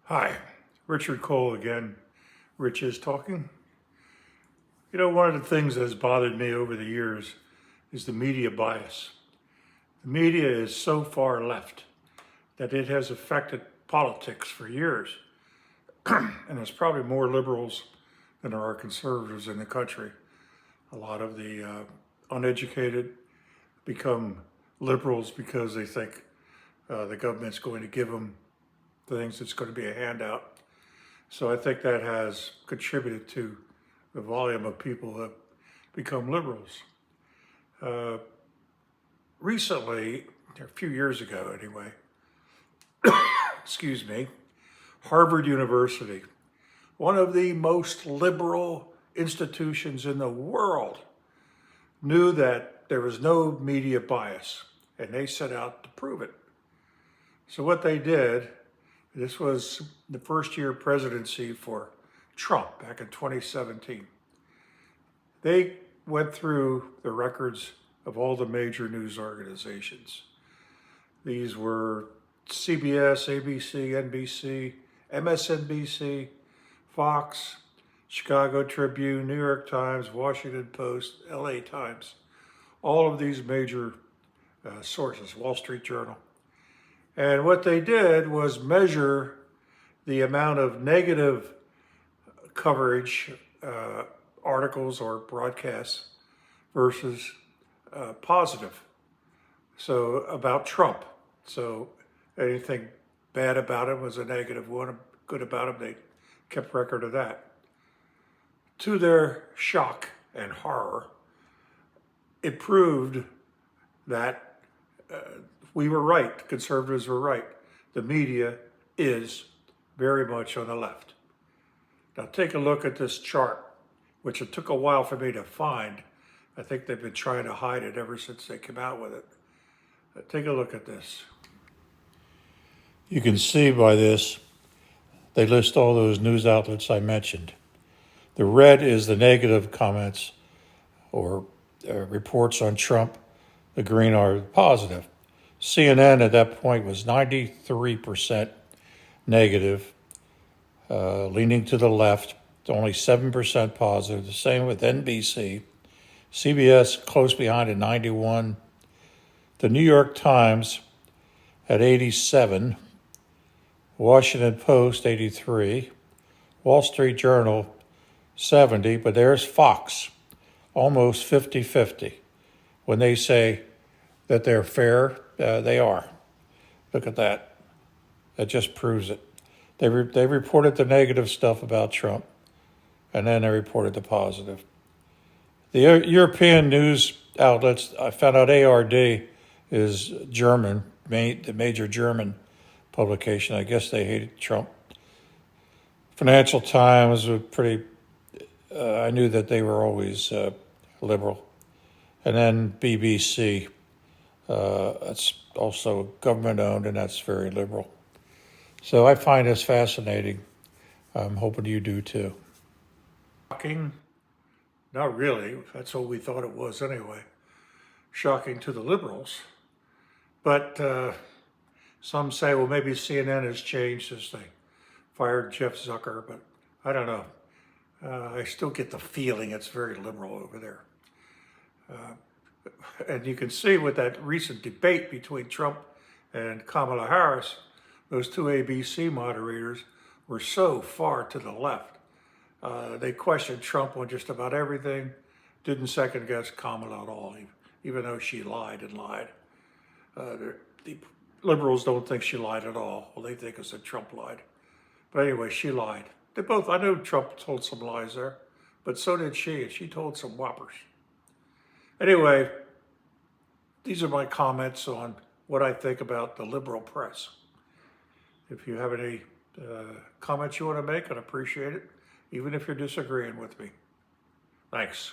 Hi, Richard Cole again. Rich is talking. You know, one of the things that has bothered me over the years is the media bias. The media is so far left that it has affected politics for years. And there's probably more liberals than there are conservatives in the country. A lot of the uneducated become liberals because they think the government's going to give them things, it's going to be a handout. So I think that has contributed to the volume of people that become liberals. Recently, a few years ago anyway, excuse me, Harvard University, one of the most liberal institutions in the world, knew that there was no media bias, and they set out to prove it. So what they did, this was the first year presidency for Trump back in 2017. They went through the records of all the major news organizations. These were CBS, ABC, NBC, MSNBC, Fox, Chicago Tribune, New York Times, Washington Post, LA Times, all of these major sources, Wall Street Journal. And what they did was measure the amount of negative coverage, articles or broadcasts versus positive. So about Trump. So anything bad about him was a negative one, good about him, they kept record of that. To their shock and horror, it proved that we were right, conservatives were right. The media is very much on the left. Now take a look at this chart, which it took a while for me to find. I think they've been trying to hide it ever since they came out with it. Take a look at this. You can see by this, they list all those news outlets I mentioned. The red is the negative comments or reports on Trump. The green are positive. CNN at that point was 93% negative, leaning to the left, only 7% positive. The same with NBC. CBS close behind at 91. The New York Times at 87. Washington Post 83. Wall Street Journal 70. But there's Fox, almost 50-50. When they say that they're fair, they are. Look at that. That just proves it. They reported the negative stuff about Trump, and then they reported the positive. The European news outlets, I found out ARD is German, the major German publication. I guess they hated Trump. Financial Times was pretty, I knew that they were always liberal. And then BBC, that's also government owned, and that's very liberal. So I find this fascinating. I'm hoping you do too. Shocking? Not really. That's what we thought it was anyway. Shocking to the liberals. But some say, well, maybe CNN has changed since they fired Jeff Zucker, but I don't know. I still get the feeling it's very liberal over there. And you can see with that recent debate between Trump and Kamala Harris, those two ABC moderators were so far to the left. They questioned Trump on just about everything, didn't second guess Kamala at all, even though she lied and lied. The liberals don't think she lied at all. Well, they think it's that Trump lied. But anyway, she lied. I know Trump told some lies there, but so did she, and she told some whoppers. Anyway, these are my comments on what I think about the liberal press. If you have any comments you want to make, I'd appreciate it, even if you're disagreeing with me. Thanks.